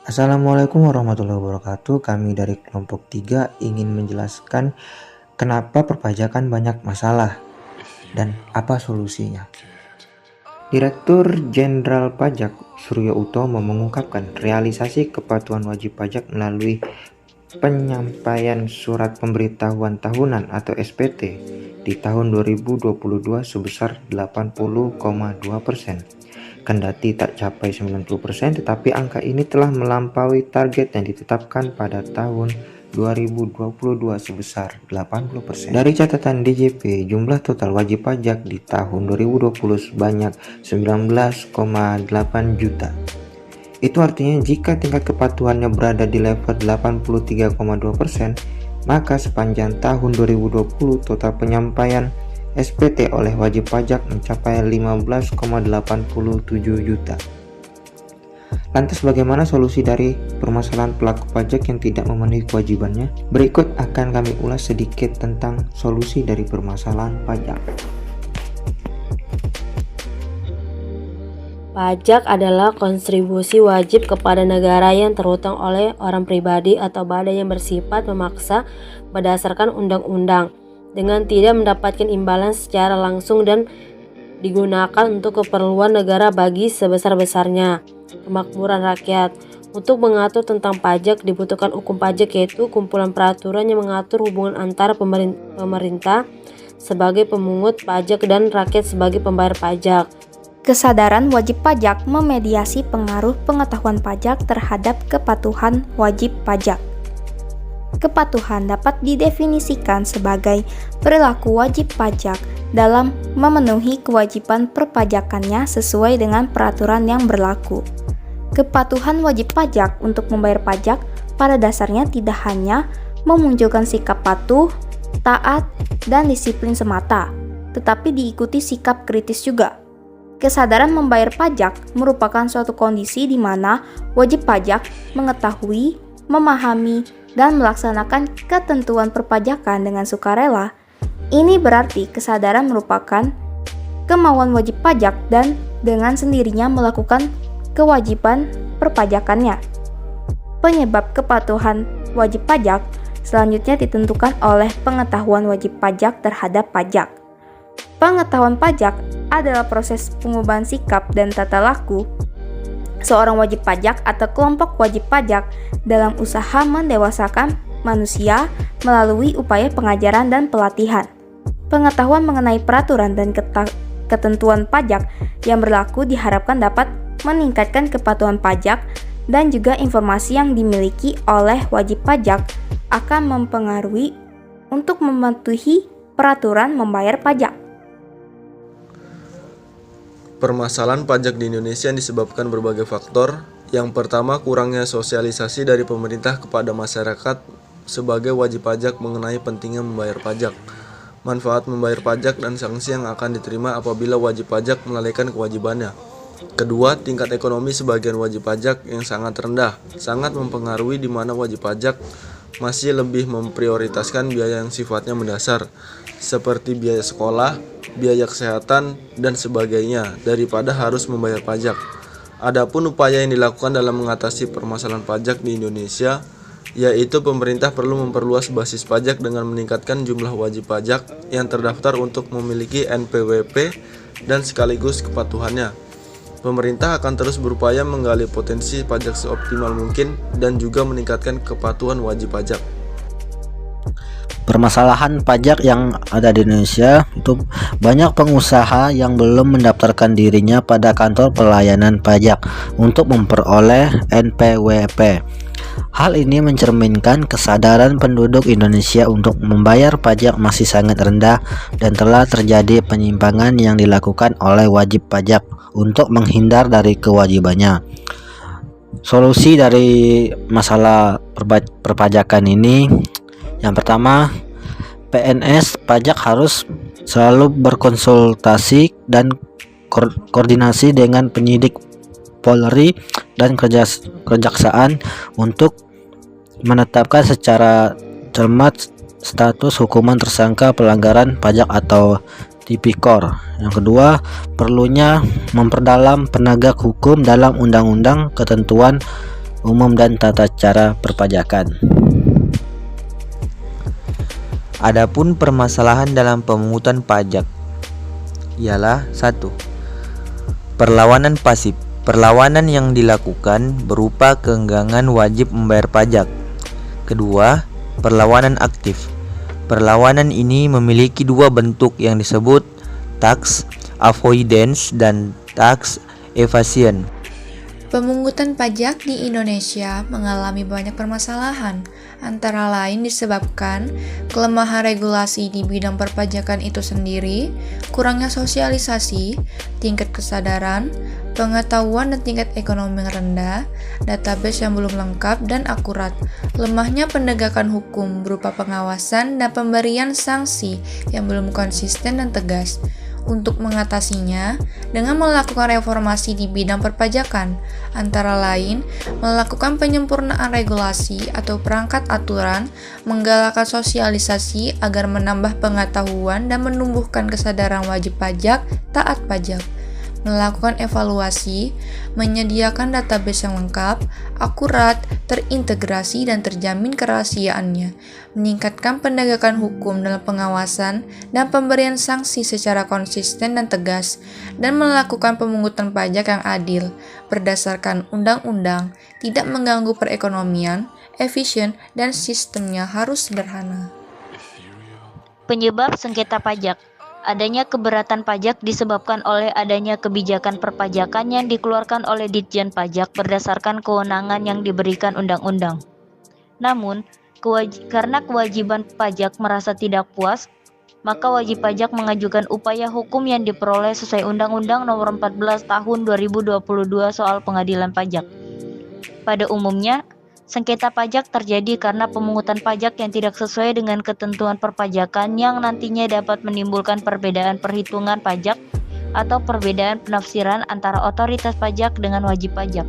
Assalamualaikum warahmatullahi wabarakatuh. Kami dari kelompok 3 ingin menjelaskan kenapa perpajakan banyak masalah dan apa solusinya. Direktur Jenderal Pajak Suryo Utomo mengungkapkan realisasi kepatuhan wajib pajak melalui penyampaian surat pemberitahuan tahunan atau SPT di tahun 2022 sebesar 80,2%. Kendati tak capai 90%, tetapi angka ini telah melampaui target yang ditetapkan pada tahun 2022 sebesar 80%. Dari catatan DJP, jumlah total wajib pajak di tahun 2020 sebanyak 19,8 juta. Itu artinya jika tingkat kepatuhannya berada di level 83,2%, maka sepanjang tahun 2020 total penyampaian SPT oleh wajib pajak mencapai 15,87 juta. Lantas bagaimana solusi dari permasalahan pelaku pajak yang tidak memenuhi kewajibannya? Berikut akan kami ulas sedikit tentang solusi dari permasalahan pajak. Pajak adalah kontribusi wajib kepada negara yang terutang oleh orang pribadi atau badan yang bersifat memaksa berdasarkan undang-undang, dengan tidak mendapatkan imbalan secara langsung dan digunakan untuk keperluan negara bagi sebesar-besarnya kemakmuran rakyat. Untuk mengatur tentang pajak dibutuhkan hukum pajak, yaitu kumpulan peraturan yang mengatur hubungan antara pemerintah sebagai pemungut pajak dan rakyat sebagai pembayar pajak. Kesadaran wajib pajak memediasi pengaruh pengetahuan pajak terhadap kepatuhan wajib pajak. Kepatuhan dapat didefinisikan sebagai perilaku wajib pajak dalam memenuhi kewajiban perpajakannya sesuai dengan peraturan yang berlaku. Kepatuhan wajib pajak untuk membayar pajak pada dasarnya tidak hanya memunculkan sikap patuh, taat, dan disiplin semata, tetapi diikuti sikap kritis juga. Kesadaran membayar pajak merupakan suatu kondisi di mana wajib pajak mengetahui, memahami, dan melaksanakan ketentuan perpajakan dengan sukarela. Ini berarti kesadaran merupakan kemauan wajib pajak dan dengan sendirinya melakukan kewajiban perpajakannya. Penyebab kepatuhan wajib pajak selanjutnya ditentukan oleh pengetahuan wajib pajak terhadap pajak. Pengetahuan pajak adalah proses pengubahan sikap dan tata laku seorang wajib pajak atau kelompok wajib pajak dalam usaha mendewasakan manusia melalui upaya pengajaran dan pelatihan. Pengetahuan mengenai peraturan dan ketentuan pajak yang berlaku diharapkan dapat meningkatkan kepatuhan pajak, dan juga informasi yang dimiliki oleh wajib pajak akan mempengaruhi untuk mematuhi peraturan membayar pajak. Permasalahan pajak di Indonesia disebabkan berbagai faktor. Yang pertama, kurangnya sosialisasi dari pemerintah kepada masyarakat sebagai wajib pajak mengenai pentingnya membayar pajak, manfaat membayar pajak, dan sanksi yang akan diterima apabila wajib pajak melalaikan kewajibannya. Kedua, tingkat ekonomi sebagian wajib pajak yang sangat rendah, sangat mempengaruhi di mana wajib pajak masih lebih memprioritaskan biaya yang sifatnya mendasar, seperti biaya sekolah, biaya kesehatan, dan sebagainya, daripada harus membayar pajak. Adapun upaya yang dilakukan dalam mengatasi permasalahan pajak di Indonesia, yaitu pemerintah perlu memperluas basis pajak dengan meningkatkan jumlah wajib pajak yang terdaftar untuk memiliki NPWP dan sekaligus kepatuhannya. Pemerintah akan terus berupaya menggali potensi pajak seoptimal mungkin dan juga meningkatkan kepatuhan wajib pajak. Permasalahan pajak yang ada di Indonesia itu banyak pengusaha yang belum mendaftarkan dirinya pada kantor pelayanan pajak untuk memperoleh NPWP. Hal ini mencerminkan kesadaran penduduk Indonesia untuk membayar pajak masih sangat rendah dan telah terjadi penyimpangan yang dilakukan oleh wajib pajak untuk menghindar dari kewajibannya. Solusi dari masalah perpajakan ini, yang pertama, PNS pajak harus selalu berkonsultasi dan koordinasi dengan penyidik Polri dan kejaksaan untuk menetapkan secara cermat status hukuman tersangka pelanggaran pajak atau Tipikor. Yang kedua, perlunya memperdalam penegak hukum dalam undang-undang ketentuan umum dan tata cara perpajakan. Adapun permasalahan dalam pemungutan pajak ialah 1. Perlawanan pasif. Perlawanan yang dilakukan berupa keengganan wajib membayar pajak. Kedua, perlawanan aktif. Perlawanan ini memiliki dua bentuk yang disebut tax avoidance dan tax evasion. Pemungutan pajak di Indonesia mengalami banyak permasalahan, antara lain disebabkan kelemahan regulasi di bidang perpajakan itu sendiri, kurangnya sosialisasi, tingkat kesadaran, pengetahuan dan tingkat ekonomi yang rendah, database yang belum lengkap dan akurat, lemahnya penegakan hukum berupa pengawasan dan pemberian sanksi yang belum konsisten dan tegas. Untuk mengatasinya, dengan melakukan reformasi di bidang perpajakan, antara lain melakukan penyempurnaan regulasi atau perangkat aturan, menggalakkan sosialisasi agar menambah pengetahuan dan menumbuhkan kesadaran wajib pajak, taat pajak, melakukan evaluasi, menyediakan database yang lengkap, akurat, terintegrasi dan terjamin kerahasiaannya, meningkatkan penegakan hukum dalam pengawasan dan pemberian sanksi secara konsisten dan tegas, dan melakukan pemungutan pajak yang adil, berdasarkan undang-undang, tidak mengganggu perekonomian, efisien, dan sistemnya harus sederhana. Penyebab sengketa pajak. Adanya keberatan pajak disebabkan oleh adanya kebijakan perpajakan yang dikeluarkan oleh Ditjen Pajak berdasarkan kewenangan yang diberikan undang-undang. Namun, karena kewajiban pajak merasa tidak puas, maka wajib pajak mengajukan upaya hukum yang diperoleh sesuai Undang-Undang Nomor 14 Tahun 2022 soal pengadilan pajak. Pada umumnya, sengketa pajak terjadi karena pemungutan pajak yang tidak sesuai dengan ketentuan perpajakan yang nantinya dapat menimbulkan perbedaan perhitungan pajak atau perbedaan penafsiran antara otoritas pajak dengan wajib pajak.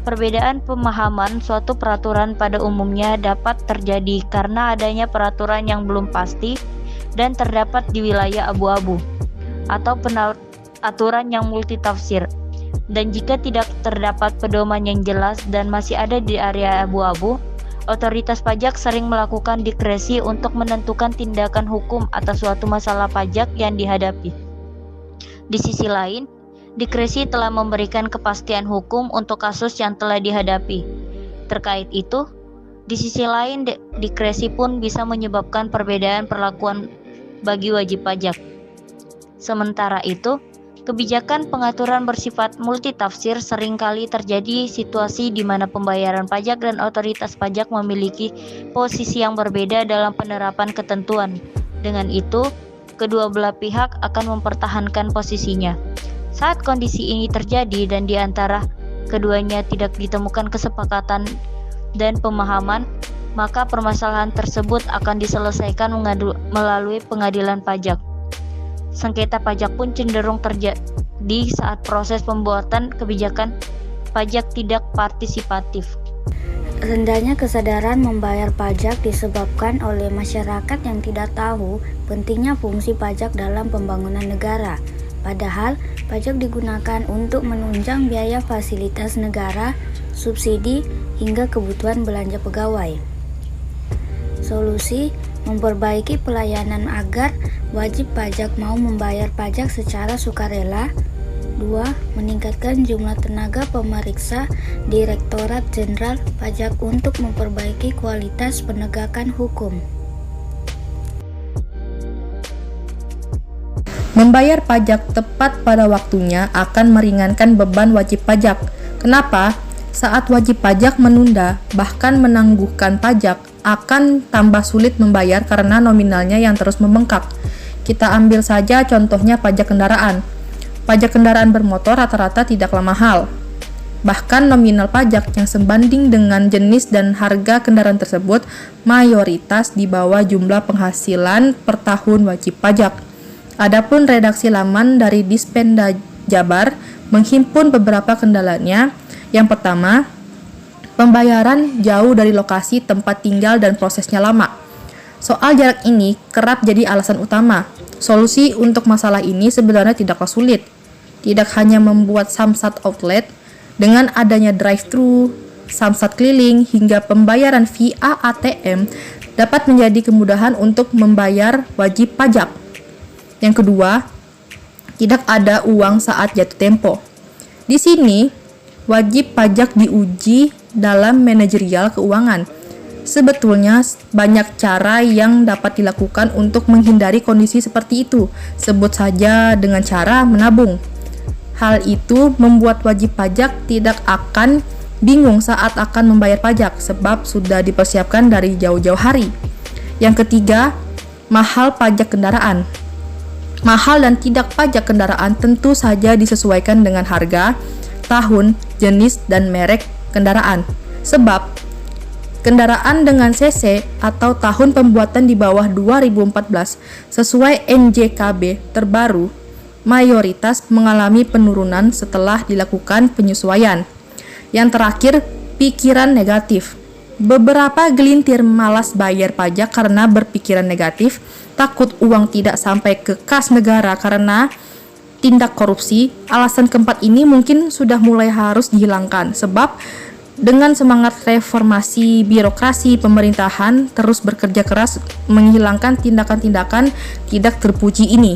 Perbedaan pemahaman suatu peraturan pada umumnya dapat terjadi karena adanya peraturan yang belum pasti dan terdapat di wilayah abu-abu atau aturan yang multitafsir. Dan jika tidak terdapat pedoman yang jelas dan masih ada di area abu-abu, otoritas pajak sering melakukan diskresi untuk menentukan tindakan hukum atas suatu masalah pajak yang dihadapi. Di sisi lain, diskresi telah memberikan kepastian hukum untuk kasus yang telah dihadapi. Terkait itu, di sisi lain, diskresi pun bisa menyebabkan perbedaan perlakuan bagi wajib pajak. Sementara itu, kebijakan pengaturan bersifat multitafsir seringkali terjadi situasi di mana pembayaran pajak dan otoritas pajak memiliki posisi yang berbeda dalam penerapan ketentuan. Dengan itu, kedua belah pihak akan mempertahankan posisinya. Saat kondisi ini terjadi dan di antara keduanya tidak ditemukan kesepakatan dan pemahaman, maka permasalahan tersebut akan diselesaikan melalui pengadilan pajak. Sengketa pajak pun cenderung terjadi saat proses pembuatan kebijakan pajak tidak partisipatif. Rendahnya kesadaran membayar pajak disebabkan oleh masyarakat yang tidak tahu pentingnya fungsi pajak dalam pembangunan negara. Padahal, pajak digunakan untuk menunjang biaya fasilitas negara, subsidi, hingga kebutuhan belanja pegawai. Solusi: memperbaiki pelayanan agar wajib pajak mau membayar pajak secara sukarela. 2. Meningkatkan jumlah tenaga pemeriksa Direktorat Jenderal Pajak untuk memperbaiki kualitas penegakan hukum. Membayar pajak tepat pada waktunya akan meringankan beban wajib pajak. Kenapa? Saat wajib pajak menunda, bahkan menangguhkan pajak, akan tambah sulit membayar karena nominalnya yang terus membengkak. Kita ambil saja contohnya pajak kendaraan. Pajak kendaraan bermotor rata-rata tidaklah mahal. Bahkan nominal pajak yang sebanding dengan jenis dan harga kendaraan tersebut mayoritas di bawah jumlah penghasilan per tahun wajib pajak. Adapun redaksi laman dari Dispenda Jabar menghimpun beberapa kendalanya. Yang pertama, pembayaran jauh dari lokasi tempat tinggal dan prosesnya lama. Soal jarak ini kerap jadi alasan utama. Solusi untuk masalah ini sebenarnya tidaklah sulit. Tidak hanya membuat samsat outlet, dengan adanya drive-thru, samsat keliling, hingga pembayaran via ATM dapat menjadi kemudahan untuk membayar wajib pajak. Yang kedua, tidak ada uang saat jatuh tempo. Di sini, wajib pajak diuji dalam manajerial keuangan. Sebetulnya banyak cara yang dapat dilakukan untuk menghindari kondisi seperti itu. Sebut saja dengan cara menabung. Hal itu membuat wajib pajak tidak akan bingung saat akan membayar pajak sebab sudah dipersiapkan dari jauh-jauh hari. Yang ketiga, mahal pajak kendaraan. Mahal dan tidak pajak kendaraan tentu saja disesuaikan dengan harga, tahun, jenis, dan merek kendaraan. Sebab kendaraan dengan CC atau tahun pembuatan di bawah 2014 sesuai NJKB terbaru mayoritas mengalami penurunan setelah dilakukan penyesuaian. Yang terakhir, pikiran negatif. Beberapa gelintir malas bayar pajak karena berpikiran negatif, takut uang tidak sampai ke kas negara karena tindak korupsi. Alasan keempat ini mungkin sudah mulai harus dihilangkan sebab dengan semangat reformasi birokrasi pemerintahan terus bekerja keras menghilangkan tindakan-tindakan tidak terpuji ini.